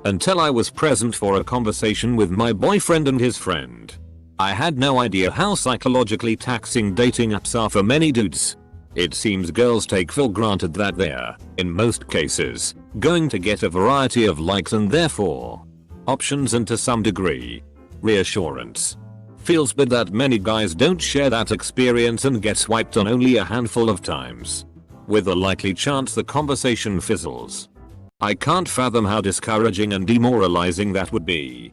until I was present for a conversation with my boyfriend and his friend. I had no idea how psychologically taxing dating apps are for many dudes. It seems girls take for granted that they're, in most cases, going to get a variety of likes and therefore options and to some degree reassurance. Feels bad that many guys don't share that experience and get swiped on only a handful of times, with a likely chance the conversation fizzles. I can't fathom how discouraging and demoralizing that would be.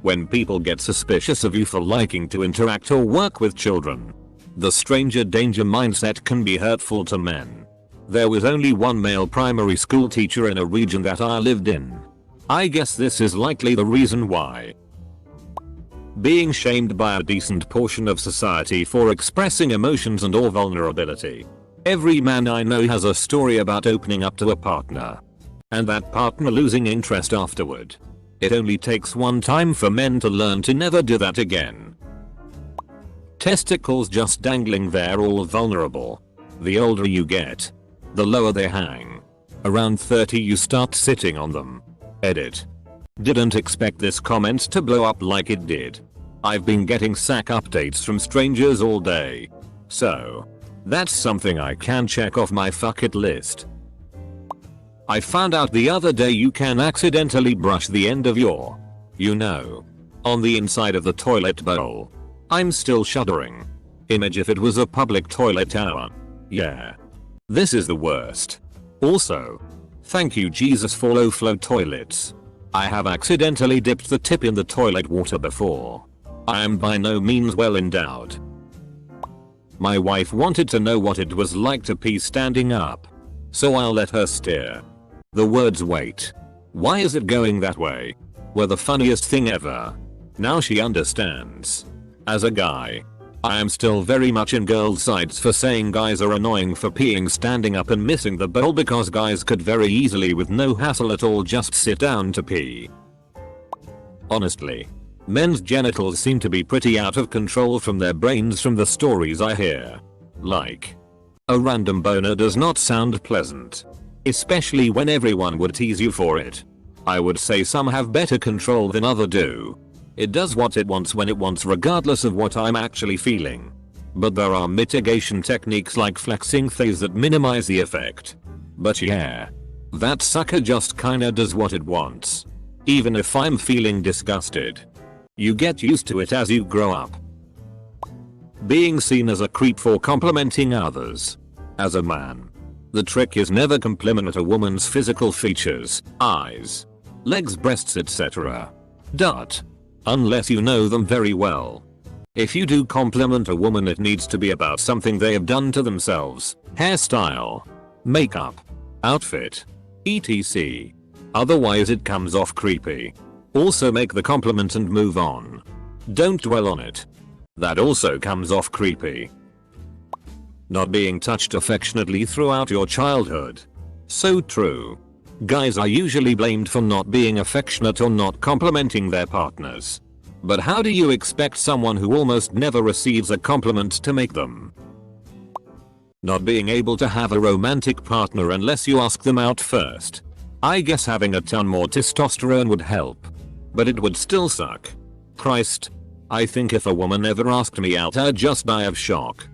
When people get suspicious of you for liking to interact or work with children, the stranger danger mindset can be hurtful to men. There was only one male primary school teacher in a region that I lived in. I guess this is likely the reason why. Being shamed by a decent portion of society for expressing emotions and or vulnerability. Every man I know has a story about opening up to a partner, and that partner losing interest afterward. It only takes one time for men to learn to never do that again. Testicles just dangling there all vulnerable. The older you get, the lower they hang. Around 30 you start sitting on them. Edit. Didn't expect this comment to blow up like it did. I've been getting sack updates from strangers all day. So, that's something I can check off my fuck it list. I found out the other day you can accidentally brush the end of your, on the inside of the toilet bowl. I'm still shuddering. Image if it was a public toilet tower. Yeah. This is the worst. Also, thank you Jesus for low flow toilets. I have accidentally dipped the tip in the toilet water before. I am by no means well endowed. My wife wanted to know what it was like to pee standing up, so I'll let her steer. The words "wait, why is it going that way?" were the funniest thing ever. Now she understands. As a guy, I am still very much in girls' sides for saying guys are annoying for peeing standing up and missing the bowl because guys could very easily with no hassle at all just sit down to pee. Honestly, men's genitals seem to be pretty out of control from their brains from the stories I hear. Like, a random boner does not sound pleasant. Especially when everyone would tease you for it. I would say some have better control than others do. It does what it wants when it wants regardless of what I'm actually feeling. But there are mitigation techniques like flexing thighs that minimize the effect. But yeah, that sucker just kinda does what it wants. Even if I'm feeling disgusted. You get used to it as you grow up. Being seen as a creep for complimenting others. As a man, the trick is never compliment a woman's physical features, eyes, legs, breasts, etc. Unless you know them very well. If you do compliment a woman, it needs to be about something they have done to themselves, hairstyle, makeup, outfit, etc. Otherwise it comes off creepy. Also make the compliment and move on. Don't dwell on it. That also comes off creepy. Not being touched affectionately throughout your childhood. So true. Guys are usually blamed for not being affectionate or not complimenting their partners. But how do you expect someone who almost never receives a compliment to make them? Not being able to have a romantic partner unless you ask them out first. I guess having a ton more testosterone would help. But it would still suck. Christ. I think if a woman ever asked me out I'd just die of shock.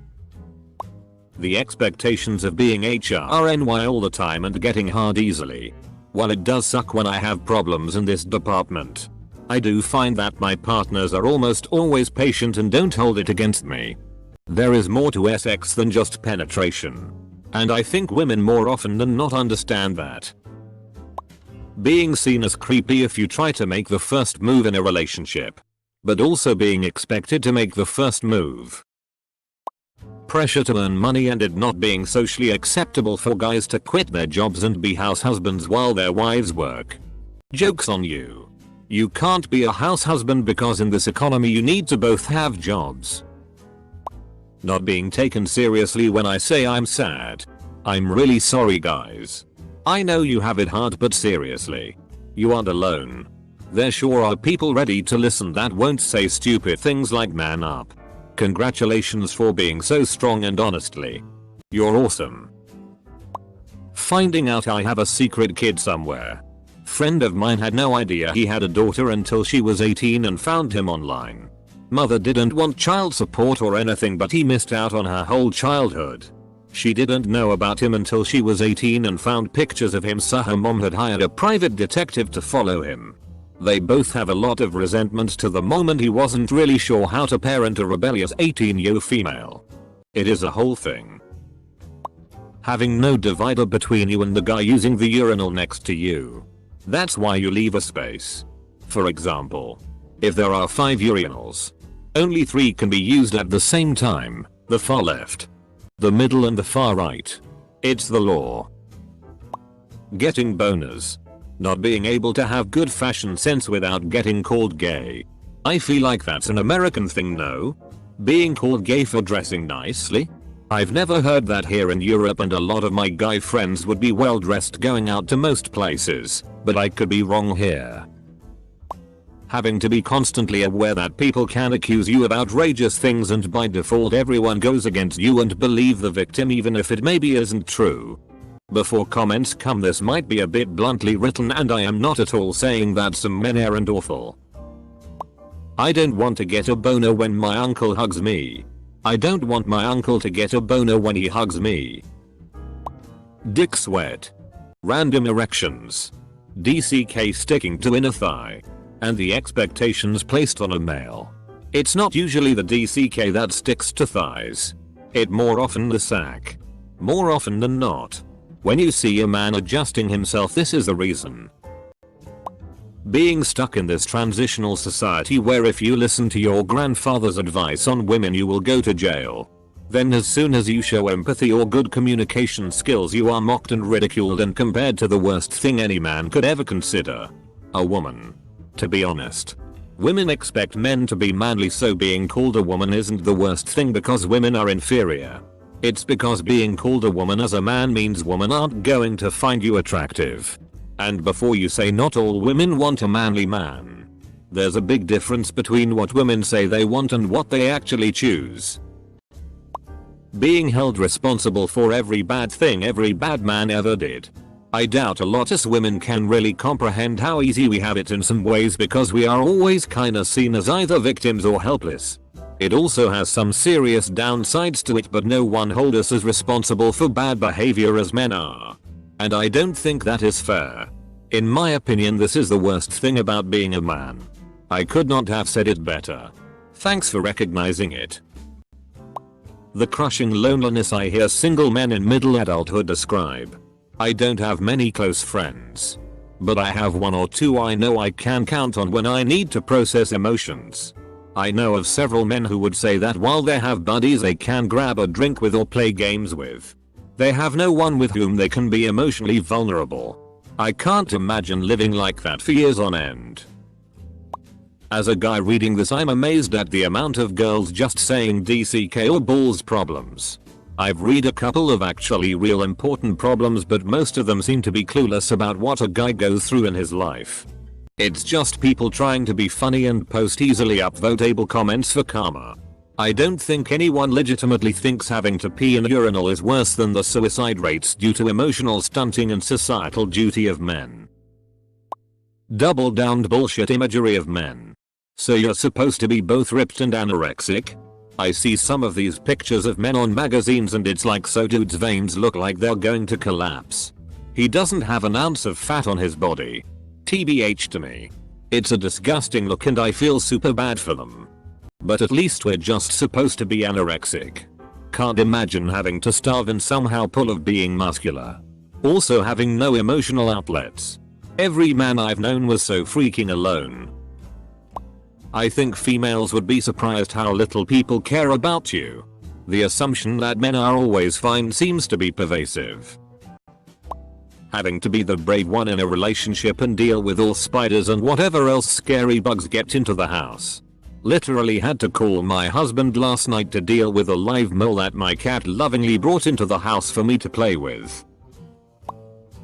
The expectations of being HRNY all the time and getting hard easily. While it does suck when I have problems in this department, I do find that my partners are almost always patient and don't hold it against me. There is more to sex than just penetration. And I think women more often than not understand that. Being seen as creepy if you try to make the first move in a relationship. But also being expected to make the first move. Pressure to earn money and it not being socially acceptable for guys to quit their jobs and be house husbands while their wives work. Joke's on you. You can't be a house husband because in this economy you need to both have jobs. Not being taken seriously when I say I'm sad. I'm really sorry guys. I know you have it hard, but seriously. You aren't alone. There sure are people ready to listen that won't say stupid things like man up. Congratulations for being so strong and honestly, you're awesome. Finding out I have a secret kid somewhere. Friend of mine had no idea he had a daughter until she was 18 and found him online. Mother didn't want child support or anything, but he missed out on her whole childhood. She didn't know about him until she was 18 and found pictures of him, so her mom had hired a private detective to follow him. They both have a lot of resentment to the moment he wasn't really sure how to parent a rebellious 18-year female. It is a whole thing. Having no divider between you and the guy using the urinal next to you. That's why you leave a space. For example, if there are 5 urinals, only 3 can be used at the same time, the far left, the middle and the far right. It's the law. Getting boners. Not being able to have good fashion sense without getting called gay. I feel like that's an American thing, no? Being called gay for dressing nicely? I've never heard that here in Europe, and a lot of my guy friends would be well dressed going out to most places, but I could be wrong here. Having to be constantly aware that people can accuse you of outrageous things and by default everyone goes against you and believe the victim even if it maybe isn't true. Before comments come, this might be a bit bluntly written and I am not at all saying that some men aren't awful. I don't want to get a boner when my uncle hugs me. I don't want my uncle to get a boner when he hugs me. Dick sweat. Random erections. DCK sticking to inner thigh. And the expectations placed on a male. It's not usually the DCK that sticks to thighs. It more often the sack. More often than not. When you see a man adjusting himself, this is the reason. Being stuck in this transitional society where if you listen to your grandfather's advice on women you will go to jail. Then as soon as you show empathy or good communication skills you are mocked and ridiculed and compared to the worst thing any man could ever consider. A woman. To be honest, women expect men to be manly, so being called a woman isn't the worst thing because women are inferior. It's because being called a woman as a man means women aren't going to find you attractive. And before you say not all women want a manly man, there's a big difference between what women say they want and what they actually choose. Being held responsible for every bad thing every bad man ever did. I doubt a lot of women can really comprehend how easy we have it in some ways because we are always kinda seen as either victims or helpless. It also has some serious downsides to it, but no one holds us as responsible for bad behavior as men are. And I don't think that is fair. In my opinion, this is the worst thing about being a man. I could not have said it better. Thanks for recognizing it. The crushing loneliness I hear single men in middle adulthood describe. I don't have many close friends. But I have 1 or 2 I know I can count on when I need to process emotions. I know of several men who would say that while they have buddies they can grab a drink with or play games with, they have no one with whom they can be emotionally vulnerable. I can't imagine living like that for years on end. As a guy reading this, I'm amazed at the amount of girls just saying DCK or balls problems. I've read a couple of actually real important problems, but most of them seem to be clueless about what a guy goes through in his life. It's just people trying to be funny and post easily upvotable comments for karma. I don't think anyone legitimately thinks having to pee in a urinal is worse than the suicide rates due to emotional stunting and societal duty of men. Double downed bullshit imagery of men. So you're supposed to be both ripped and anorexic? I see some of these pictures of men on magazines and it's like, so dude's veins look like they're going to collapse. He doesn't have an ounce of fat on his body. TBH to me. It's a disgusting look and I feel super bad for them. But at least we're just supposed to be anorexic. Can't imagine having to starve and somehow pull off being muscular. Also having no emotional outlets. Every man I've known was so freaking alone. I think females would be surprised how little people care about you. The assumption that men are always fine seems to be pervasive. Having to be the brave one in a relationship and deal with all spiders and whatever else scary bugs get into the house. Literally had to call my husband last night to deal with a live mole that my cat lovingly brought into the house for me to play with.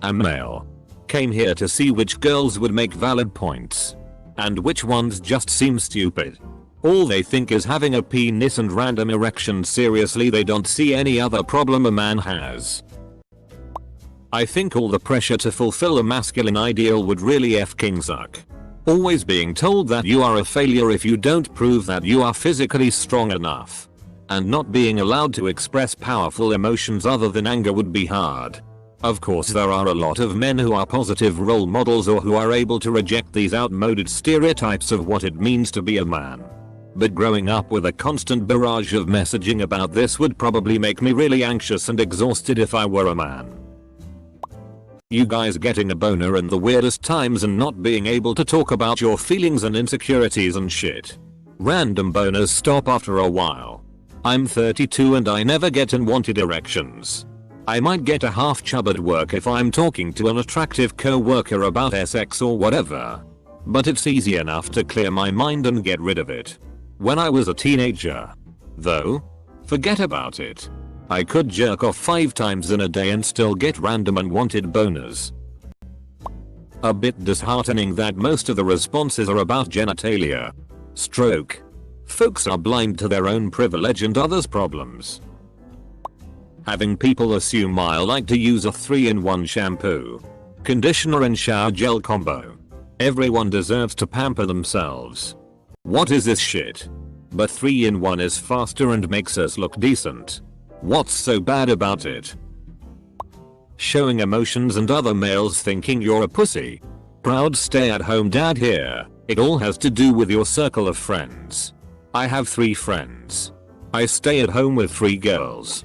A male. Came here to see which girls would make valid points. And which ones just seem stupid. All they think is having a penis and random erections. Seriously, they don't see any other problem a man has. I think all the pressure to fulfill a masculine ideal would really f***ing suck. Always being told that you are a failure if you don't prove that you are physically strong enough. And not being allowed to express powerful emotions other than anger would be hard. Of course there are a lot of men who are positive role models or who are able to reject these outmoded stereotypes of what it means to be a man. But growing up with a constant barrage of messaging about this would probably make me really anxious and exhausted if I were a man. You guys getting a boner in the weirdest times and not being able to talk about your feelings and insecurities and shit. Random boners stop after a while. I'm 32 and I never get unwanted erections. I might get a half chub at work if I'm talking to an attractive co-worker about sex or whatever. But it's easy enough to clear my mind and get rid of it. When I was a teenager, though, forget about it. I could jerk off 5 times in a day and still get random unwanted boners. A bit disheartening that most of the responses are about genitalia. Stroke. Folks are blind to their own privilege and others' problems. Having people assume I like to use a 3-in-1 shampoo, conditioner and shower gel combo. Everyone deserves to pamper themselves. What is this shit? But 3-in-1 is faster and makes us look decent. What's so bad about it? Showing emotions and other males thinking you're a pussy. Proud stay-at-home dad here. It all has to do with your circle of friends. I have 3 friends. I stay at home with 3 girls.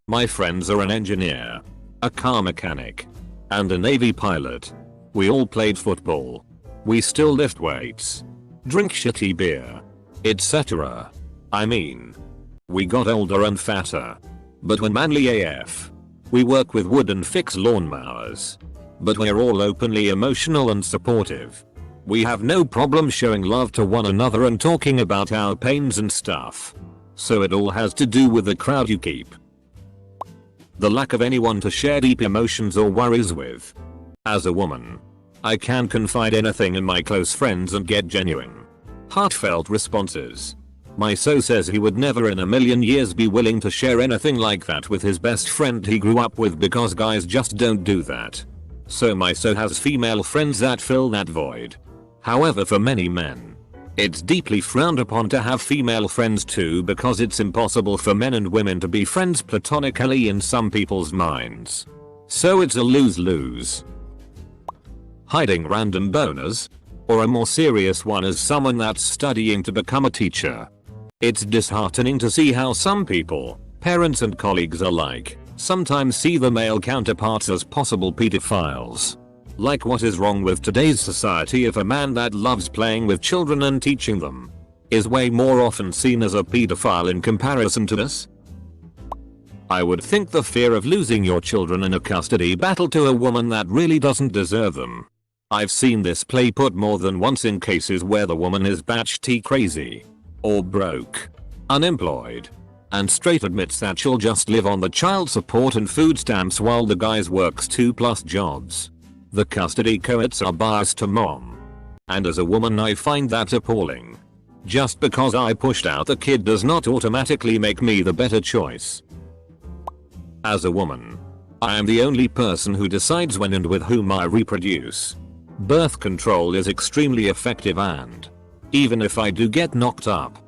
My friends are an engineer, a car mechanic, and a Navy pilot. We all played football. We still lift weights, drink shitty beer, etc. I mean, we got older and fatter. But we're manly AF. We work with wood and fix lawnmowers. But we're all openly emotional and supportive. We have no problem showing love to one another and talking about our pains and stuff. So it all has to do with the crowd you keep. The lack of anyone to share deep emotions or worries with. As a woman, I can confide anything in my close friends and get genuine, heartfelt responses. My so says he would never in a million years be willing to share anything like that with his best friend he grew up with because guys just don't do that. So my so has female friends that fill that void. However, for many men, it's deeply frowned upon to have female friends too because it's impossible for men and women to be friends platonically in some people's minds. So it's a lose-lose. Hiding random boners? Or a more serious one as someone that's studying to become a teacher. It's disheartening to see how some people, parents and colleagues alike, sometimes see the male counterparts as possible pedophiles. Like, what is wrong with today's society if a man that loves playing with children and teaching them is way more often seen as a pedophile in comparison to us? I would think the fear of losing your children in a custody battle to a woman that really doesn't deserve them. I've seen this play put more than once in cases where the woman is batshit crazy, or broke, unemployed, and straight admits that she'll just live on the child support and food stamps while the guy works 2+ jobs. The custody courts are biased to mom. And as a woman I find that appalling. Just because I pushed out the kid does not automatically make me the better choice. As a woman, I am the only person who decides when and with whom I reproduce. Birth control is extremely effective and, even if I do get knocked up,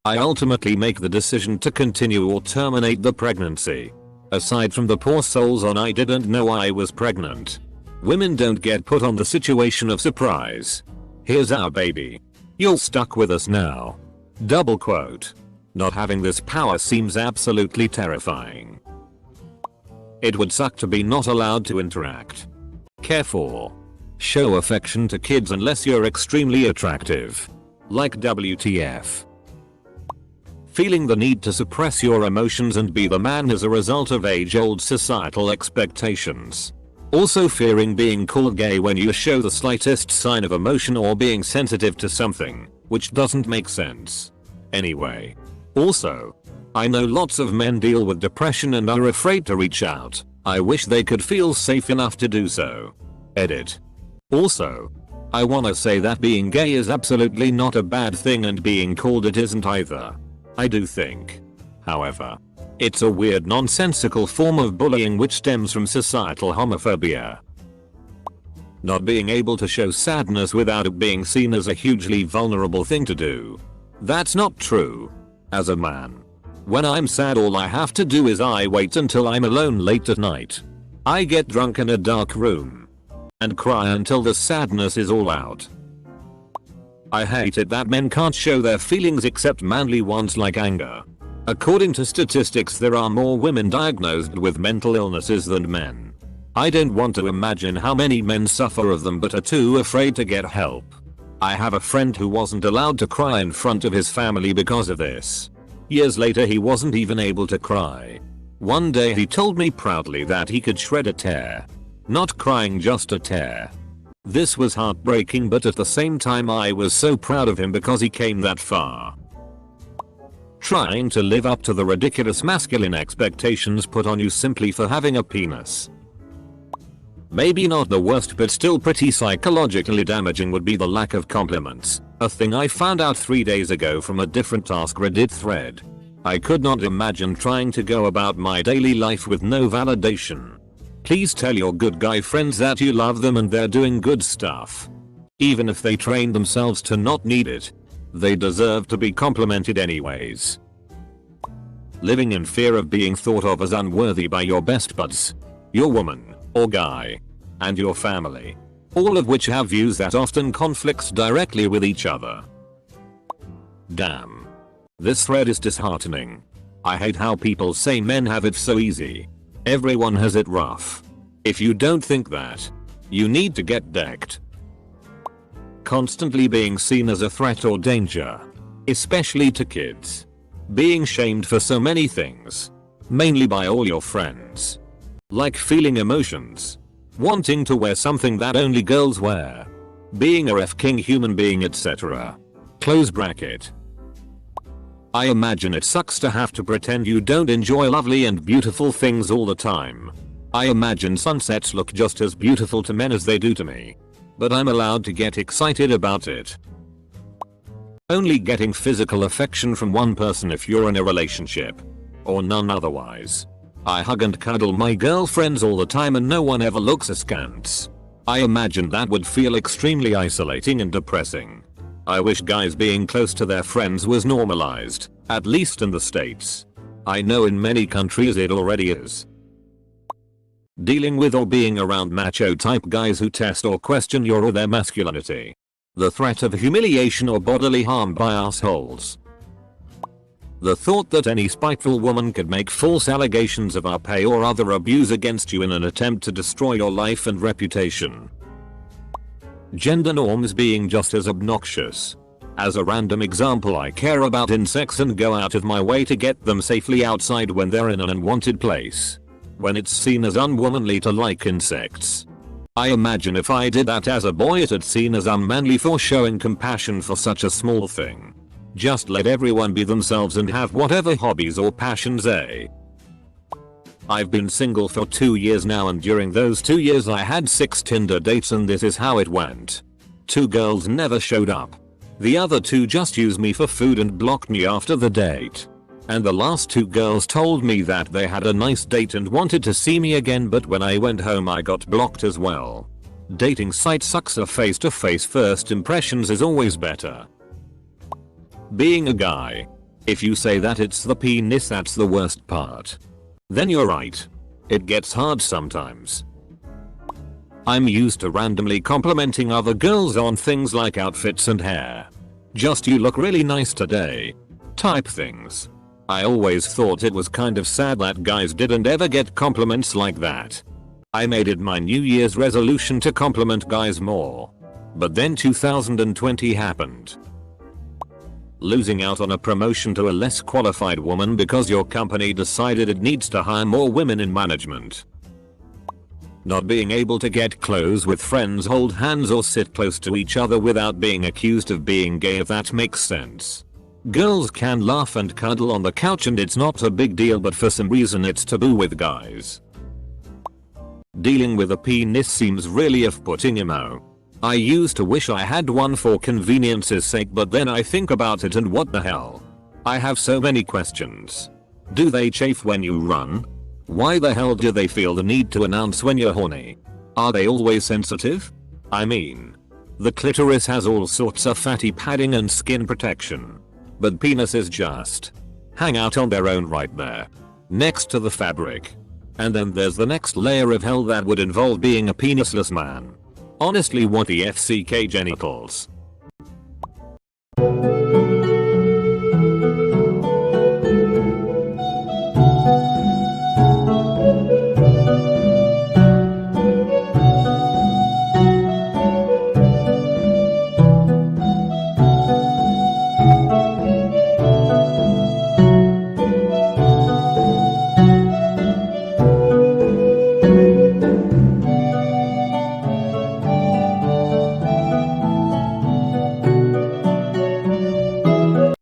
I ultimately make the decision to continue or terminate the pregnancy. Aside from the poor souls on I didn't know I was pregnant, women don't get put on the situation of surprise. Here's our baby. You're stuck with us now. Double quote. Not having this power seems absolutely terrifying. It would suck to be not allowed to interact, care for, show affection to kids unless you're extremely attractive. Like WTF. Feeling the need to suppress your emotions and be the man as a result of age-old societal expectations. Also fearing being called gay when you show the slightest sign of emotion or being sensitive to something, which doesn't make sense. Anyway. Also, I know lots of men deal with depression and are afraid to reach out. I wish they could feel safe enough to do so. Edit. Also, I wanna say that being gay is absolutely not a bad thing and being called it isn't either. I do think, however, It's a weird nonsensical form of bullying which stems from societal homophobia. Not being able to show sadness without it being seen as a hugely vulnerable thing to do. That's not true. As a man, when I'm sad all I have to do is I wait until I'm alone late at night. I get drunk in a dark room and cry until the sadness is all out. I hate it that men can't show their feelings except manly ones like anger. According to statistics, there are more women diagnosed with mental illnesses than men. I don't want to imagine how many men suffer of them but are too afraid to get help. I have a friend who wasn't allowed to cry in front of his family because of this. Years later he wasn't even able to cry. One day he told me proudly that he could shred a tear. Not crying, just a tear. This was heartbreaking, but at the same time I was so proud of him because he came that far. Trying to live up to the ridiculous masculine expectations put on you simply for having a penis. Maybe not the worst but still pretty psychologically damaging would be the lack of compliments, a thing I found out 3 days ago from a different AskReddit thread. I could not imagine trying to go about my daily life with no validation. Please tell your good guy friends that you love them and they're doing good stuff. Even if they train themselves to not need it, they deserve to be complimented anyways. Living in fear of being thought of as unworthy by your best buds, your woman or guy, and your family, all of which have views that often conflicts directly with each other. Damn. This thread is disheartening. I hate how people say men have it so easy. Everyone has it rough. If you don't think that, you need to get decked. Constantly being seen as a threat or danger, especially to kids. Being shamed for so many things, mainly by all your friends. Like feeling emotions, wanting to wear something that only girls wear, being a f-king human being, etc. Close bracket. I imagine it sucks to have to pretend you don't enjoy lovely and beautiful things all the time. I imagine sunsets look just as beautiful to men as they do to me. But I'm allowed to get excited about it. Only getting physical affection from one person if you're in a relationship, or none otherwise. I hug and cuddle my girlfriends all the time and no one ever looks askance. I imagine that would feel extremely isolating and depressing. I wish guys being close to their friends was normalized, at least in the States. I know in many countries it already is. Dealing with or being around macho type guys who test or question your or their masculinity. The threat of humiliation or bodily harm by assholes. The thought that any spiteful woman could make false allegations of rape or other abuse against you in an attempt to destroy your life and reputation. Gender norms being just as obnoxious. As a random example, I care about insects and go out of my way to get them safely outside when they're in an unwanted place. When it's seen as unwomanly to like insects. I imagine if I did that as a boy it'd seen as unmanly for showing compassion for such a small thing. Just let everyone be themselves and have whatever hobbies or passions they. I've been single for 2 years now and during those 2 years I had 6 Tinder dates and this is how it went. 2 girls never showed up. The other 2 just used me for food and blocked me after the date. And the last 2 girls told me that they had a nice date and wanted to see me again, but when I went home I got blocked as well. Dating site sucks. A face-to-face first impressions is always better. Being a guy. If you say that it's the penis that's the worst part, then you're right. It gets hard sometimes. I'm used to randomly complimenting other girls on things like outfits and hair. Just "you look really nice today" type things. I always thought it was kind of sad that guys didn't ever get compliments like that. I made it my New Year's resolution to compliment guys more. But then 2020 happened. Losing out on a promotion to a less qualified woman because your company decided it needs to hire more women in management. Not being able to get close with friends, hold hands or sit close to each other without being accused of being gay, if that makes sense. Girls can laugh and cuddle on the couch and it's not a big deal, but for some reason it's taboo with guys. Dealing with a penis seems really off-putting emo. I used to wish I had one for convenience's sake, but then I think about it and what the hell. I have so many questions. Do they chafe when you run? Why the hell do they feel the need to announce when you're horny? Are they always sensitive? I mean, the clitoris has all sorts of fatty padding and skin protection. But penises just hang out on their own right there, next to the fabric. And then there's the next layer of hell that would involve being a penisless man. Honestly, what the FCK genitals?